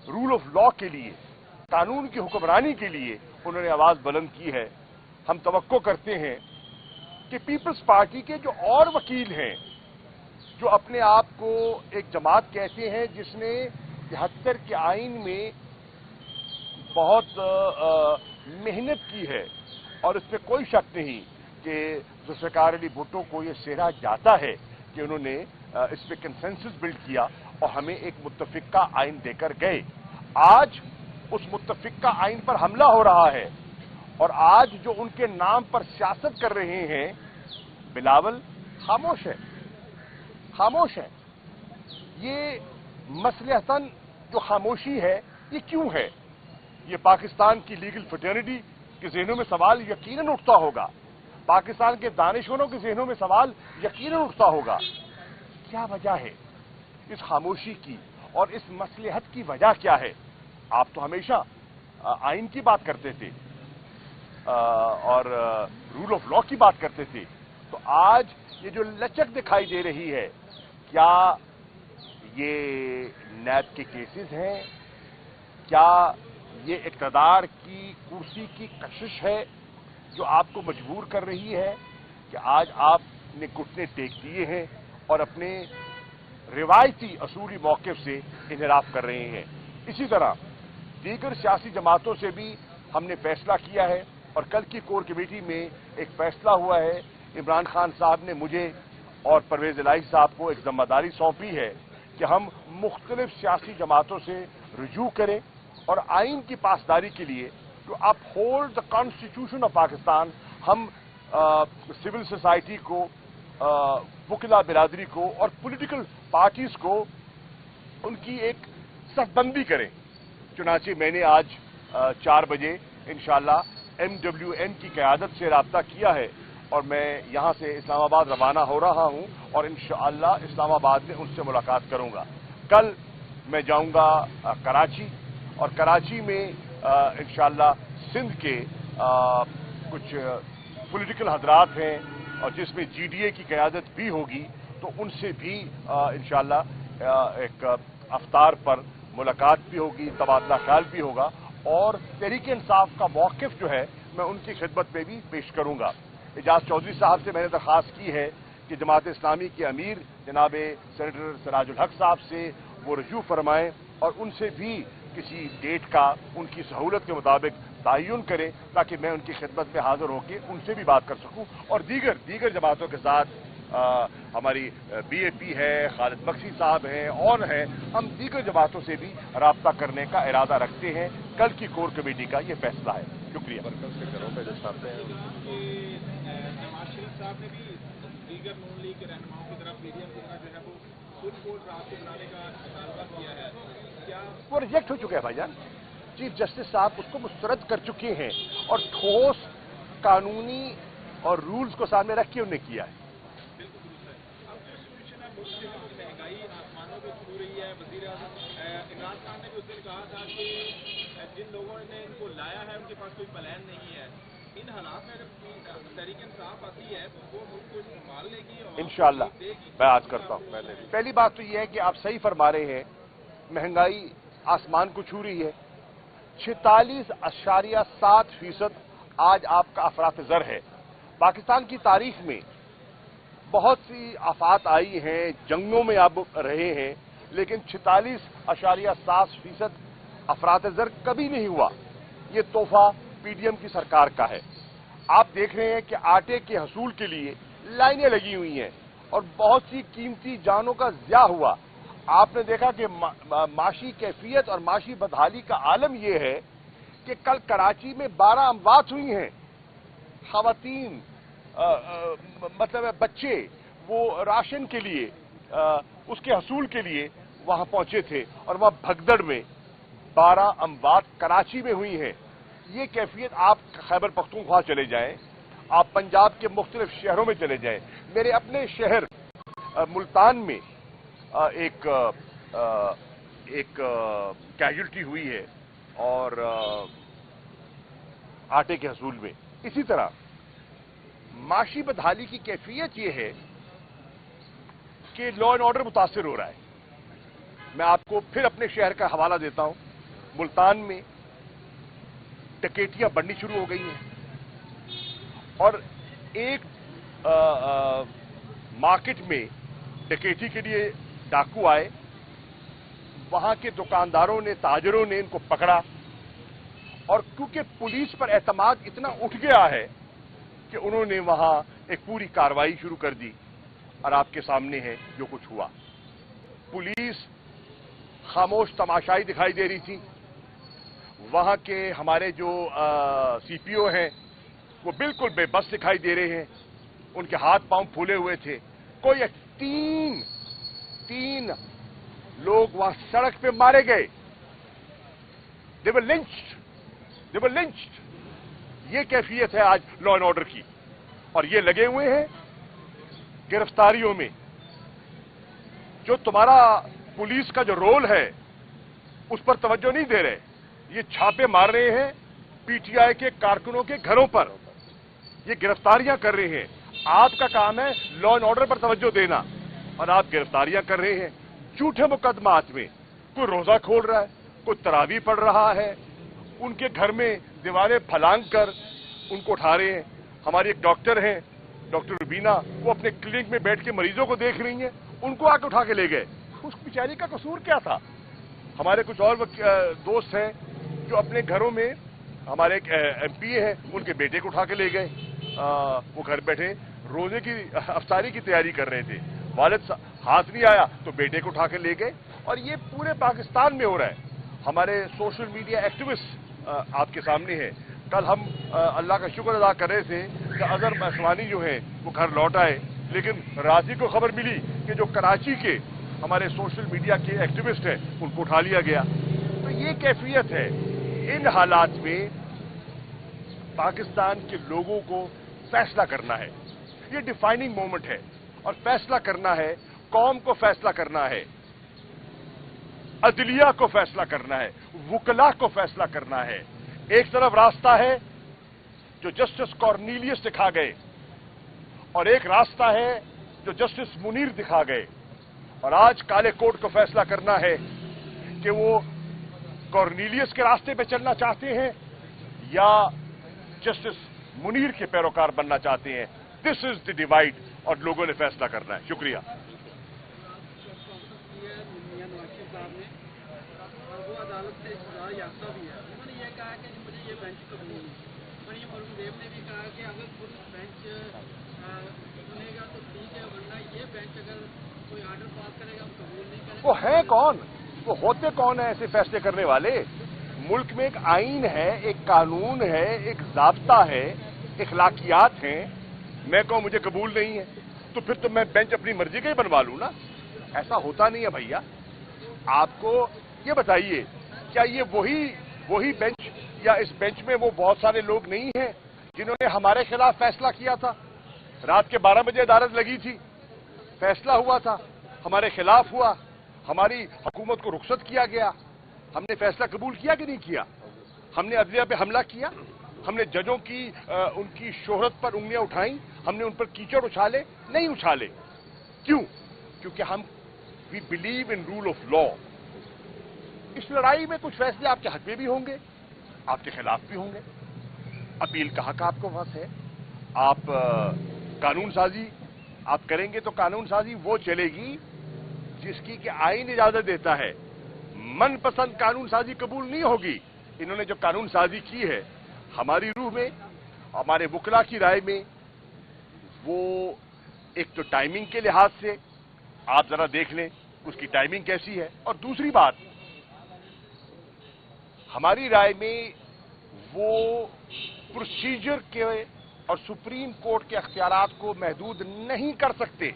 Rule of law के लिए, कानून की हुक्मरानी के लिए उन्होंने आवाज बुलंद की है। हम तवक्को करते हैं कि पीपल्स पार्टी के जो और वकील हैं, जो अपने आप को एक जमात कहते हैं जिसने 73 के आईन में बहुत मेहनत की है, और इसमें कोई शक नहीं कि जुल्फ़िकार अली भुट्टो को ये सेहरा जाता है कि उन्होंने इस पर कंसेंसस बिल्ड किया और हमें एक मुत्तफिका आइन देकर गए। आज उस मुत्तफिका आइन पर हमला हो रहा है और आज जो उनके नाम पर सियासत कर रहे हैं, बिलावल खामोश है, खामोश है। ये मसलहतन जो खामोशी है ये क्यों है? ये पाकिस्तान की लीगल फ्रेटर्निटी के ज़हनों में सवाल यकीनन उठता होगा, पाकिस्तान के दानिशवरों के ज़हनों में सवाल यकीनन उठता होगा। क्या वजह है इस खामोशी की और इस मसलहत की वजह क्या है? आप तो हमेशा आइन की बात करते थे और रूल ऑफ लॉ की बात करते थे, तो आज ये जो लचक दिखाई दे रही है, क्या ये नैब के केसेस हैं? क्या ये इक़्तिदार की कुर्सी की कशिश है जो आपको मजबूर कर रही है कि आज आपने घुटने टेक दिए हैं और अपने रिवायती असूली मौक़िफ़ से इनहराफ कर रहे हैं? इसी तरह दीगर सियासी जमातों से भी हमने फैसला किया है और कल की कोर कमेटी में एक फैसला हुआ है। इमरान खान साहब ने मुझे और परवेज़ इलाही साहब को एक जिम्मेदारी सौंपी है कि हम मुख्तलिफ सियासी जमातों से रुजू करें और आइन की पासदारी के लिए to uphold the constitution of Pakistan, हम सिविल सोसाइटी को, वकीला बिरादरी को और पॉलिटिकल पार्टीज को उनकी एक सफबंदी करें। चुनांचे मैंने आज 4 बजे इंशाअल्लाह MWN की क़यादत से राब्ता किया है और मैं यहां से इस्लामाबाद रवाना हो रहा हूं और इंशाअल्लाह इस्लामाबाद में उनसे मुलाकात करूंगा। कल मैं जाऊंगा कराची और कराची में इंशाअल्लाह सिंध के कुछ पॉलिटिकल हजरात हैं और जिसमें GDA की क़यादत भी होगी, तो उनसे भी इंशाअल्लाह एक अफ्तार पर मुलाकात भी होगी, तबादला ख्याल भी होगा और तहरीक इंसाफ का मौक़िफ़ जो है मैं उनकी खिदमत में भी पेश करूंगा। एजाज चौधरी साहब से मैंने दरख्वास्त की है कि जमात इस्लामी के अमीर जनाब सेनेटर सिराजुल हक साहब से वो रजू फरमाएं और उनसे भी किसी डेट का उनकी सहूलत के मुताबिक तयन करें ताकि मैं उनकी खिदमत में हाजिर होकर उनसे भी बात कर सकूं और दीगर जमातों के साथ हमारी BAP है, खालिद बख्शी साहब हैं और हैं, हम दीगर जमातों से भी राब्ता करने का इरादा रखते हैं। कल की कोर कमेटी का ये फैसला है। शुक्रिया। बरकत के घरों पे दर्शाते हैं नवाज शरीफ साहब ने भी दीगर नून लीग के रहनुमाओं की तरफ PDM की तरफ जो है वो फुल कोर्ट रास्ते बनाने का मुतालबा किया है, क्या वो रिजेक्ट हो चुका है भाईजान? चीफ जस्टिस साहब उसको मुस्तरद कर चुके हैं और ठोस कानूनी और रूल्स को सामने रख के उन्हें किया है। महंगाई आसमानों को छू रही है। इमरान खान ने भी उस दिन कहा था कि जिन लोगों ने इनको लाया है उनके पास कोई प्लान नहीं है। इन हालात में अगर तहरीक इंसाफ आती है तो वो मुल्क को संभाल लेगी और इंशाअल्लाह मैं आज करता हूँ। पहली बात तो यह है कि आप सही फरमा रहे हैं, महंगाई आसमान को छू रही है। 46.7% आज आपका अफरात-ज़र है। पाकिस्तान की तारीख में बहुत सी आफात आई हैं, जंगों में आप रहे हैं, लेकिन 46.7% अफरात-ज़र कभी नहीं हुआ। ये तोहफा PDM की सरकार का है। आप देख रहे हैं कि आटे के हसूल के लिए लाइनें लगी हुई हैं और बहुत सी कीमती जानों का ज़िया हुआ। आपने देखा कि माशी कैफियत और माशी बदहाली का आलम यह है कि कल कराची में 12 अमवात हुई हैं। खवातीन मतलब बच्चे वो राशन के लिए उसके हसूल के लिए वहां पहुंचे थे और वहां भगदड़ में 12 अमवात कराची में हुई हैं। ये कैफियत आप खैबर पख्तूनख्वा चले जाएं, आप पंजाब के मुख्तलिफ शहरों में चले जाएं। मेरे अपने शहर मुल्तान में एक कैजुअल्टी हुई है और आटे के हसूल में। इसी तरह माशी बदहाली की कैफियत यह है कि लॉ एंड ऑर्डर मुतासिर हो रहा है। मैं आपको फिर अपने शहर का हवाला देता हूं। मुल्तान में डकैतियां बढ़नी शुरू हो गई हैं और एक मार्केट में डकैती के लिए डाकू आए, वहां के दुकानदारों ने, ताजरों ने इनको पकड़ा और क्योंकि पुलिस पर एतमाद इतना उठ गया है कि उन्होंने वहां एक पूरी कार्रवाई शुरू कर दी और आपके सामने है जो कुछ हुआ। पुलिस खामोश तमाशाई दिखाई दे रही थी। वहां के हमारे जो सीपीओ हैं वो बिल्कुल बेबस दिखाई दे रहे हैं, उनके हाथ पांव फूले हुए थे। कोई तीन लोग वहां सड़क पे मारे गए। दे वर लिंच्ड। ये कैफियत है आज लॉ एंड ऑर्डर की और ये लगे हुए हैं गिरफ्तारियों में। जो तुम्हारा पुलिस का जो रोल है उस पर तवज्जो नहीं दे रहे। ये छापे मार रहे हैं पीटीआई के कारकुनों के घरों पर, ये गिरफ्तारियां कर रहे हैं। आपका काम है लॉ एंड ऑर्डर पर तवज्जो देना और आप गिरफ्तारियां कर रहे हैं झूठे मुकदमात में। कोई रोजा खोल रहा है, कोई तरावी पढ़ रहा है, उनके घर में दीवारें फलांग कर उनको उठा रहे हैं। हमारी एक डॉक्टर हैं, डॉक्टर रुबीना, वो अपने क्लिनिक में बैठ के मरीजों को देख रही हैं, उनको आके उठा के ले गए। उस बेचारी का कसूर क्या था? हमारे कुछ और दोस्त हैं जो अपने घरों में, हमारे एक एमपी हैं, उनके बेटे को उठा के ले गए। वो घर बैठे रोजे की अफ्तारी की तैयारी कर रहे थे, वालिद हाथ नहीं आया तो बेटे को उठा के ले गए। और ये पूरे पाकिस्तान में हो रहा है। हमारे सोशल मीडिया एक्टिविस्ट आपके सामने है। कल हम अल्लाह का शुक्र अदा कर रहे थे कि अजहर महसवानी जो है वो घर लौट आए, लेकिन राजी को खबर मिली कि जो कराची के हमारे सोशल मीडिया के एक्टिविस्ट हैं उनको उठा लिया गया। तो ये कैफियत है। इन हालात में पाकिस्तान के लोगों को फैसला करना है। ये डिफाइनिंग मोमेंट है और फैसला करना है, कौम को फैसला करना है, अदलिया को फैसला करना है, वुकला को फैसला करना है। एक तरफ रास्ता है जो जस्टिस कॉर्नेलियस दिखा गए और एक रास्ता है जो जस्टिस मुनीर दिखा गए। और आज काले कोर्ट को फैसला करना है कि वो कॉर्नेलियस के रास्ते पे चलना चाहते हैं या जस्टिस मुनीर के पैरोकार बनना चाहते हैं। दिस इज द डिवाइड और लोगों ने फैसला करना है। शुक्रिया। वो अदालत से सजा याफ्ता भी है, उन्होंने ये कहा कि मुझे ये बेंच कबूल नहीं। मरियम अरुणदेव ने भी कहा कि अगर पुलिस बेंच सुनेगा तो ठीक है, वरना ये बेंच अगर कोई आर्डर पास करेगा हम कबूल नहीं करेंगे। वो है कौन, वो होते कौन है ऐसे फैसले करने वाले? मुल्क में एक आईन है, एक कानून है, एक ज़ाब्ता है, इखलाकियात हैं। मैं कहूं मुझे कबूल नहीं है तो फिर तो मैं बेंच अपनी मर्जी का ही बनवा लूं ना। ऐसा होता नहीं है भैया। आपको ये बताइए, क्या ये वही बेंच या इस बेंच में वो बहुत सारे लोग नहीं हैं जिन्होंने हमारे खिलाफ फैसला किया था? रात के 12 बजे अदालत लगी थी, फैसला हुआ था, हमारे खिलाफ हुआ, हमारी हुकूमत को रुखसत किया गया। हमने फैसला कबूल किया कि नहीं किया? हमने अदलिया पे हमला किया, हमने जजों की उनकी शोहरत पर उंगलियां उठाई, हमने उन पर कीचड़ उछाले? नहीं उछाले। क्यों? क्योंकि हम we believe in rule of law. इस लड़ाई में कुछ फैसले आपके हक में भी होंगे, आपके खिलाफ भी होंगे। अपील का हक आपको पास है। आप कानून साजी आप करेंगे तो कानून साजी वो चलेगी जिसकी कि आईन इजाजत देता है। मनपसंद कानून साजी कबूल नहीं होगी। इन्होंने जो कानून साजी की है हमारी रूह में, हमारे वुकला की राय में, वो एक तो टाइमिंग के लिहाज से आप जरा देख लें उसकी टाइमिंग कैसी है, और दूसरी बात हमारी राय में वो प्रोसीजर के और सुप्रीम कोर्ट के अख्तियारात को महदूद नहीं कर सकते।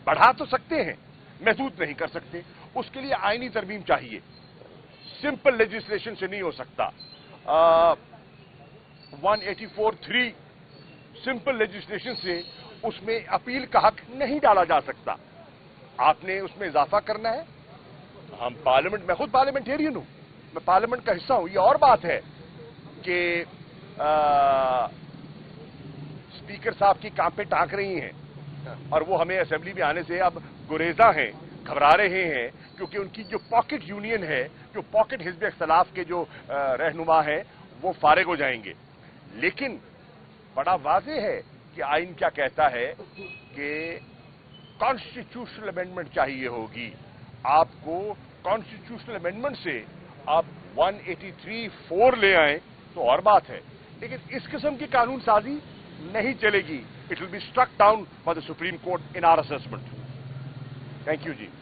बढ़ा तो सकते हैं, महदूद नहीं कर सकते। उसके लिए आईनी तरमीम चाहिए, सिंपल लेजिस्लेशन से नहीं हो सकता। 184(3) सिंपल लेजिस्लेशन से उसमें अपील का हक नहीं डाला जा सकता। आपने उसमें इजाफा करना है। हम पार्लियामेंट, मैं खुद पार्लियामेंटेरियन हूं, मैं पार्लियामेंट का हिस्सा हूं। ये और बात है कि स्पीकर साहब की कांपे टांक रही हैं और वो हमें असेंबली में आने से अब गुरेजा हैं, घबरा रहे हैं, क्योंकि उनकी जो पॉकेट यूनियन है जो पॉकेट हिज़्ब इख्तलाफ के जो रहनुमा हैं वो फारिग हो जाएंगे। लेकिन बड़ा वाज़ेह है कि आइन क्या कहता है कि कॉन्स्टिट्यूशनल अमेंडमेंट चाहिए होगी। आपको कॉन्स्टिट्यूशनल अमेंडमेंट से आप 183(4) ले आए तो और बात है, लेकिन इस किस्म की कानून साजी नहीं चलेगी। It will be struck down by the supreme court in our assessment. Thank you ji.